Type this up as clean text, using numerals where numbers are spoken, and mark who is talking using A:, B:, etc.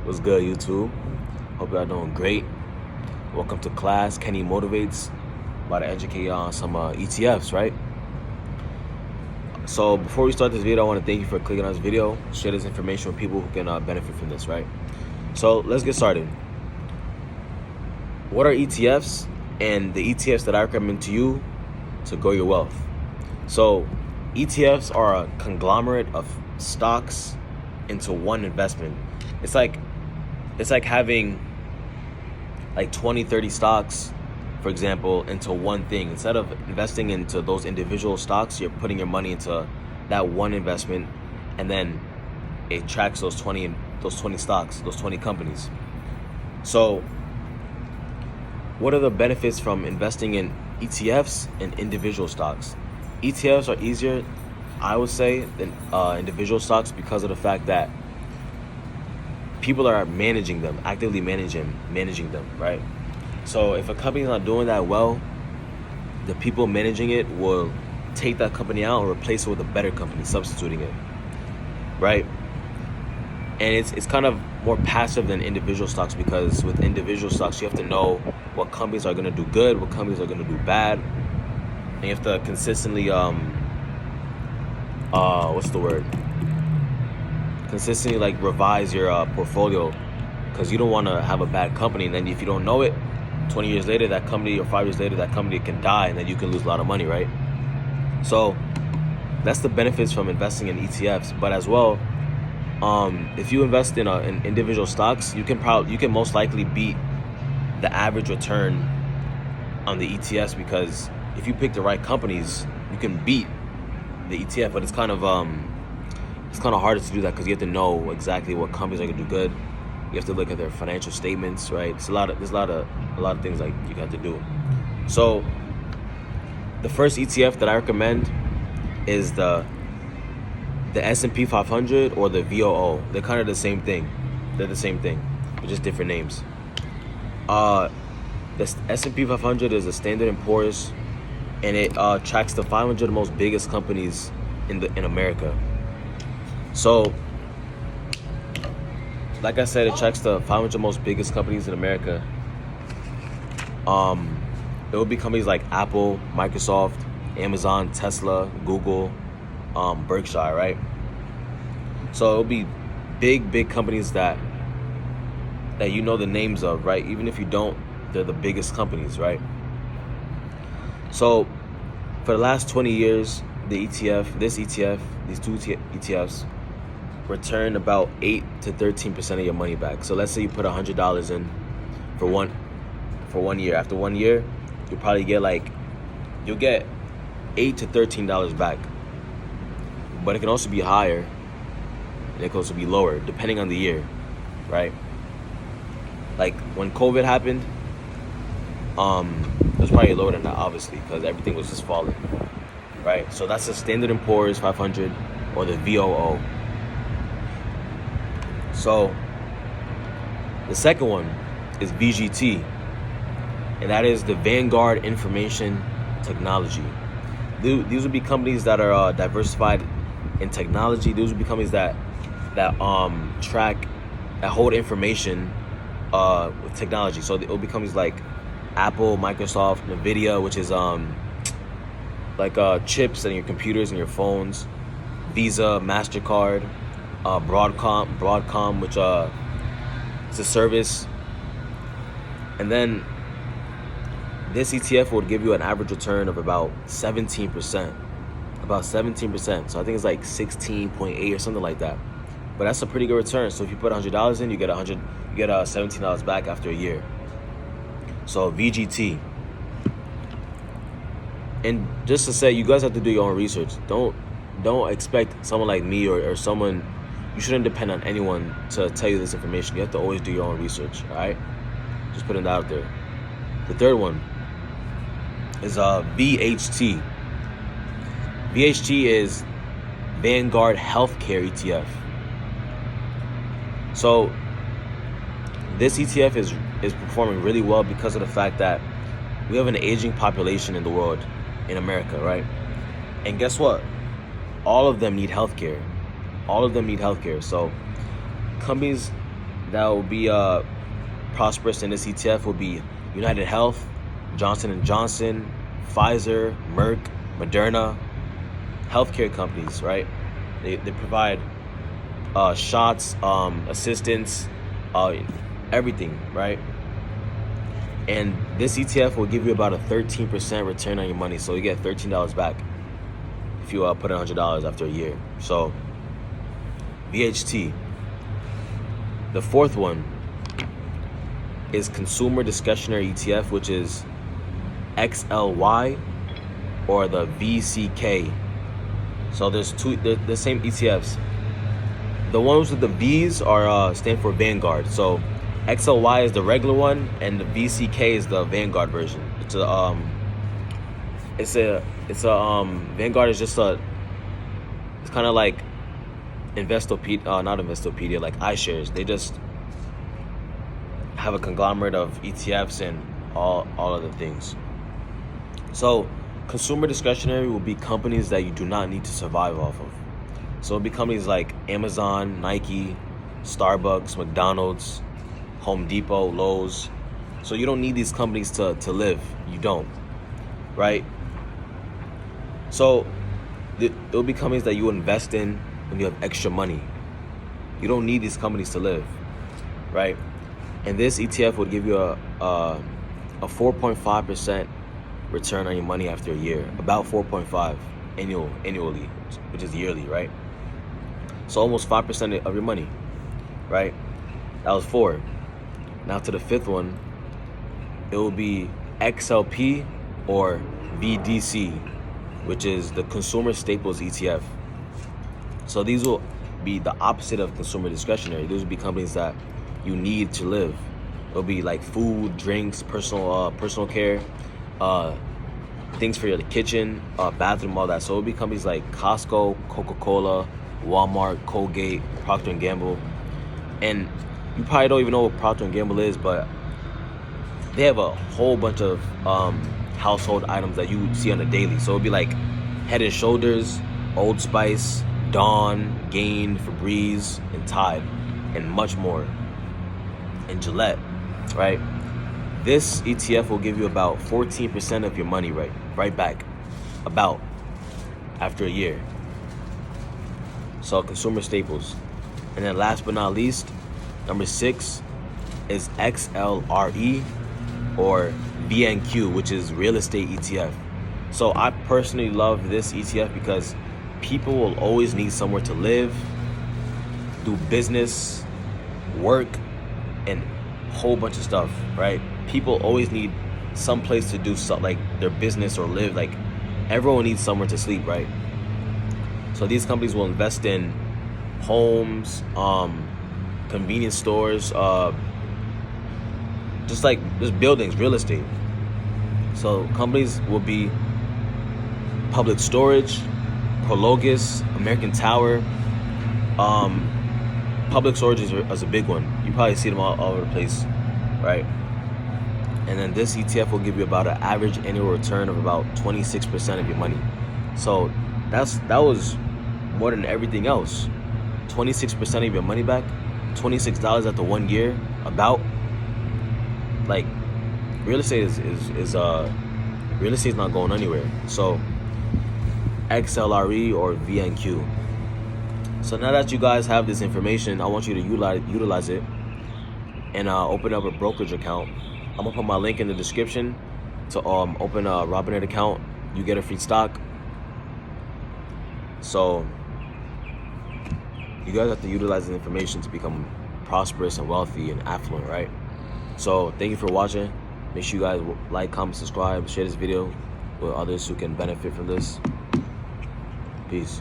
A: What's good, YouTube? Hope y'all doing great. Welcome to class. Kenny Motivates. About to educate y'all on some ETFs, right? So before we start this video, I want to thank you for clicking on this video. Share this information with people who can benefit from this, right? So let's get started. What are ETFs and the ETFs that I recommend to you to grow your wealth? So ETFs are a conglomerate of stocks into one investment. It's like having like 20, 30 stocks, for example, into one thing. Instead of investing into those individual stocks, you're putting your money into that one investment, and then it tracks those 20 stocks, those 20 companies. So what are the benefits from investing in ETFs and individual stocks? ETFs are easier, I would say, than individual stocks because of the fact that people are managing them, actively managing them, right? So if a company's not doing that well, the people managing it will take that company out and replace it with a better company, substituting it, right? And it's kind of more passive than individual stocks, because with individual stocks, you have to know what companies are going to do good, what companies are going to do bad, and you have to consistently consistently like revise your portfolio, because you don't want to have a bad company, and then if you don't know it, 20 years later that company, or 5 years later that company can die, and then you can lose a lot of money, right? So that's the benefits from investing in ETFs. But as well, if you invest in individual stocks, you can most likely beat the average return on the ETFs, because if you pick the right companies, you can beat the ETF. But it's kind of harder to do that, because you have to know exactly what companies are gonna do good. You have to look at their financial statements, right? There's a lot of things like you have to do. So the first ETF that I recommend is the S&P 500 or the VOO. They're kind of the same thing. They're the same thing, but just different names. The S&P 500 is a Standard & Poor's, and it tracks the 500 most biggest companies in America. So, like I said, it tracks the 500 most biggest companies in America. It will be companies like Apple, Microsoft, Amazon, Tesla, Google, Berkshire, right? So it'll be big companies that you know the names of, right? Even if you don't, they're the biggest companies, right? So for the last 20 years, these two ETFs return about 8 to 13% of your money back. So let's say you put $100 in for one year. After 1 year, you'll get $8 to $13 back. But it can also be higher, and it can also be lower depending on the year, right? Like when COVID happened, it was probably lower than that, obviously, because everything was just falling, right? So that's the Standard & Poor's 500 or the VOO. So the second one is VGT, and that is the Vanguard Information Technology. These would be companies that are diversified in technology. These would be companies that hold information with technology. So it will be companies like Apple, Microsoft, Nvidia, which is chips in your computers and your phones, Visa, MasterCard, Broadcom, which is a service. And then this ETF would give you an average return of about 17%. So I think it's like 16.8 or something like that. But that's a pretty good return. So if you put $100 in, you get $17 back after a year. So VGT. And just to say, you guys have to do your own research. Don't expect someone like me or someone. You shouldn't depend on anyone to tell you this information. You have to always do your own research, all right? Just putting that out there. The third one is VHT. VHT is Vanguard Healthcare ETF. So this ETF is performing really well because of the fact that we have an aging population in the world, in America, right? And guess what? All of them need healthcare. So companies that will be prosperous in this ETF will be United Health, Johnson & Johnson, Pfizer, Merck, Moderna, healthcare companies, right? They provide shots, assistance, everything, right? And this ETF will give you about a 13% return on your money. So you get $13 back if you put $100 after a year. So VHT. The fourth one is Consumer Discretionary ETF, which is XLY or the VCK. So there's two, the same ETFs. The ones with the V's are stand for Vanguard. So XLY is the regular one, and the VCK is the Vanguard version. It's a Vanguard is just it's kind of like Investopedia, not Investopedia, like iShares. They just have a conglomerate of ETFs and all other things. So consumer discretionary will be companies that you do not need to survive off of. So it'll be companies like Amazon, Nike, Starbucks, McDonald's, Home Depot, Lowe's. So you don't need these companies to live. You don't, right? So it'll be companies that you invest in when you have extra money. You don't need these companies to live, right? And this ETF would give you a 4.5% return on your money after a year, about 4.5 annually, which is yearly, right? So almost 5% of your money, right? That was 4. Now to the fifth one, it will be XLP or VDC, which is the Consumer Staples ETF. So these will be the opposite of consumer discretionary. These will be companies that you need to live. It'll be like food, drinks, personal care, things for your kitchen, bathroom, all that. So it'll be companies like Costco, Coca-Cola, Walmart, Colgate, Procter & Gamble. And you probably don't even know what Procter & Gamble is, but they have a whole bunch of household items that you see on a daily. So it'll be like Head & Shoulders, Old Spice, Dawn, Gain, Febreze, and Tide, and much more. And Gillette, right? This ETF will give you about 14% of your money right back, about, after a year. So consumer staples. And then last but not least, number 6 is XLRE or VNQ, which is real estate ETF. So I personally love this ETF because people will always need somewhere to live, do business, work, and a whole bunch of stuff, right? People always need some place to do something, like their business or live. Like everyone needs somewhere to sleep, right? So these companies will invest in homes, convenience stores, just buildings, real estate. So companies will be Public Storage, Prologis, American Tower. Public Storage is a big one. You probably see them all over the place, right? And then this ETF will give you about an average annual return of about 26% of your money. So that was more than everything else. 26% of your money back, $26 after 1 year. About, like, real estate is not going anywhere. So XLRE or VNQ. So now that you guys have this information, I want you to utilize it and open up a brokerage account. I'm gonna put my link in the description to open a Robinhood account. You get a free stock. So you guys have to utilize this information to become prosperous and wealthy and affluent, right? So thank you for watching. Make sure you guys like, comment, subscribe, share this video with others who can benefit from this. Peace.